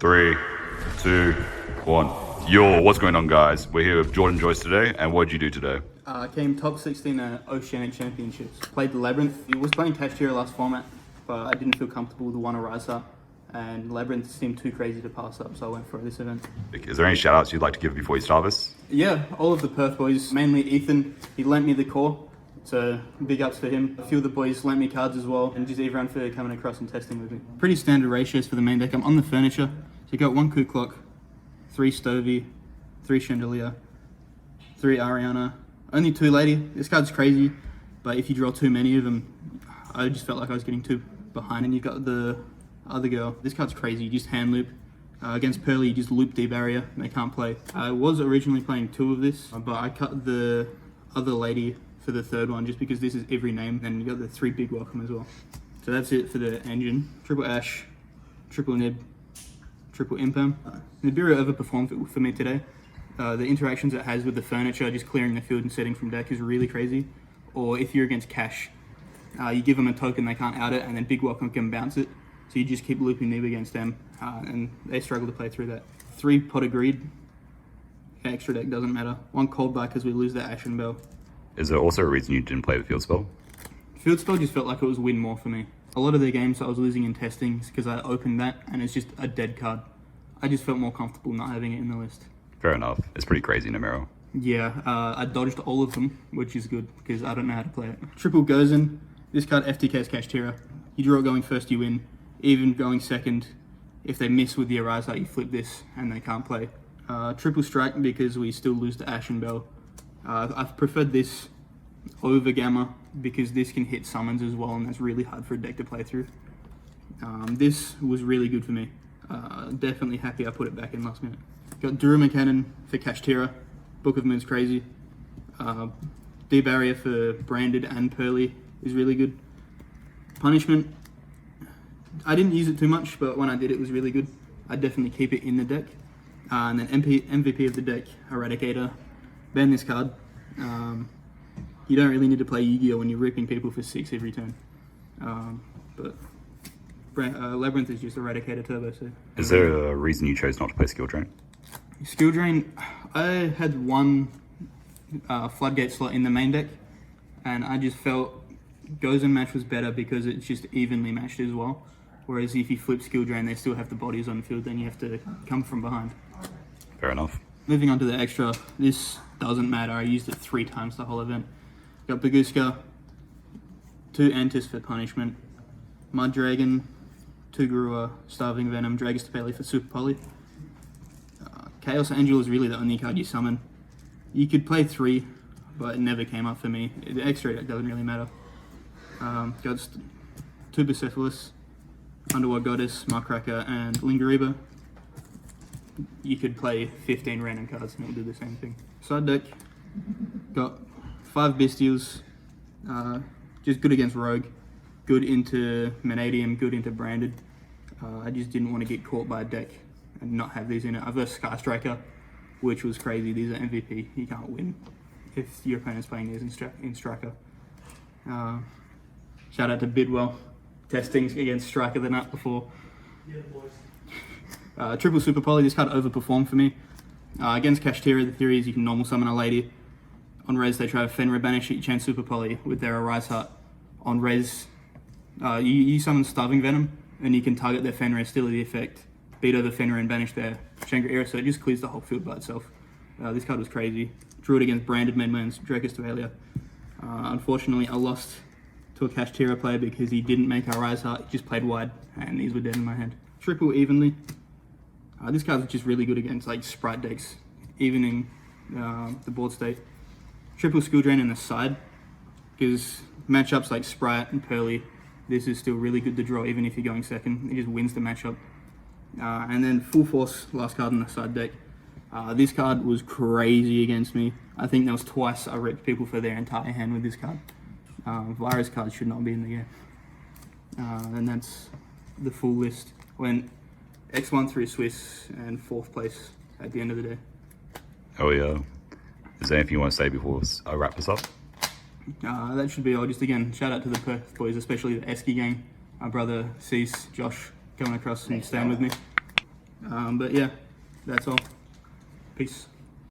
3, 2, 1. Yo, what's going on, guys? We're here with Jordon, Joyce today, and what did you do today? I came top 16 at Oceanic Championships. Played the Labrynth. I was playing cash tier last format, but I didn't feel comfortable with the one rise up, and Labrynth seemed too crazy to pass up, so I went for this event. Is there any shout-outs you'd like to give before you start this? Yeah, all of the Perth boys, mainly Ethan. He lent me the core, so big ups for him. A few of the boys lent me cards as well, and just everyone for coming across and testing with me. Pretty standard ratios for the main deck. I'm on the furniture, so you got 1 Coup Clock, 3 Stovey, 3 Chandelier, 3 Ariana, only 2 Lady. This card's crazy, but if you draw too many of them, I just felt like I was getting too behind. And you've got the other girl. This card's crazy. You just hand loop. Against Pearly, you just loop D barrier. They can't play. I was originally playing 2 of this, but I cut the other Lady for the 3rd one just because this is every name. And you got the 3 Big Welcome as well. So that's it for the engine. Triple Ash, Triple Nib, Triple Imperm. Nibiru overperformed for me today. The interactions it has with the furniture, just clearing the field and setting from deck, is really crazy. Or if you're against Cash, you give them a token, they can't out it, and then Big Welcome can bounce it. So you just keep looping Nib against them, and they struggle to play through that. 3 Pot of Greed. Extra deck doesn't matter. 1 Cold Bar because we lose the Ashen Bell. Is there also a reason you didn't play the field spell? Field spell just felt like it was win more for me. A lot of the games I was losing in testing is because I opened that and it's just a dead card. I just felt more comfortable not having it in the list. Fair enough. It's pretty crazy in the mirror. Yeah, I dodged all of them, which is good because I don't know how to play it. Triple Gozen. This card FTK's Cash Tira. You draw it going first, you win. Even going second, if they miss with the Eraser, you flip this and they can't play. Triple Strike because we still lose the Ashen Bell. I've preferred this over Gamma because this can hit summons as well, and that's really hard for a deck to play through. This was really good for me. Definitely happy I put it back in last minute. Got Duruma Cannon for Cash Tira. Book of Moon's crazy. D Barrier for Branded and Pearly is really good. Punishment. I didn't use it too much, but when I did, it was really good. I'd definitely keep it in the deck. And then MVP of the deck, Eradicator. Ban this card. You don't really need to play Yugioh when you're ripping people for 6 every turn. But Labrynth is just Eradicator Turbo. So. Is there a reason you chose not to play Skill Drain? Skill Drain, I had 1 Floodgate slot in the main deck, and I just felt Gozen match was better because it's just evenly matched as well. Whereas if you flip Skill Drain, they still have the bodies on the field, then you have to come from behind. Fair enough. Moving on to the extra, this doesn't matter. I used it 3 times the whole event. Got Baguska, 2 Antis for Punishment, Mud Dragon, 2 Garua, Starving Venom, Dragus Tapeli for Super Poly. Chaos Angel is really the only card you summon. You could play 3, but it never came up for me. The extra deck doesn't really matter. Got 2 Bucephalus, Underworld Goddess, Markracker, and Lingariba. You could play 15 random cards and it'll do the same thing. Side deck, got 5 Bestials, just good against Rogue, good into Manadium, good into Branded. I just didn't want to get caught by a deck and not have these in it. I versed Sky Striker, which was crazy. These are MVP. You can't win if your opponent's playing these in Striker. Shout out to Bidwell, testing against Striker the night before. Yeah, boys. Triple Super Poly, this card overperformed for me. Against Cash Tira, the theory is you can normal summon a Lady. On Res, they try to Fenrir banish it, you chance Super Poly with their Arise Heart. On Res, you summon Starving Venom, and you can target their Fenrir, steal the effect, beat over Fenrir and banish their Shangri-Era, so it just clears the whole field by itself. This card was crazy. Drew it against Branded Medmans, Drakus Tavalia. Unfortunately, I lost to a Cash Tira player because he didn't make a Rise Heart, he just played wide, and these were dead in my hand. Triple Evenly. This card's just really good against like Sprite decks, evening the board state. Triple Skill Drain in the side, because matchups like Sprite and Pearly, this is still really good to draw even if you're going second. It just wins the matchup. And then Full Force, last card in the side deck. This card was crazy against me. I think there was twice I ripped people for their entire hand with this card. Virus cards should not be in the game. And that's the full list. Went X1 through Swiss and 4th place at the end of the day. Oh yeah. Is there anything you want to say before I wrap this up? That should be all. Just again, shout out to the Perth boys, especially the Esky gang. My brother Cease, Josh, coming across and staying with me. But yeah, that's all. Peace.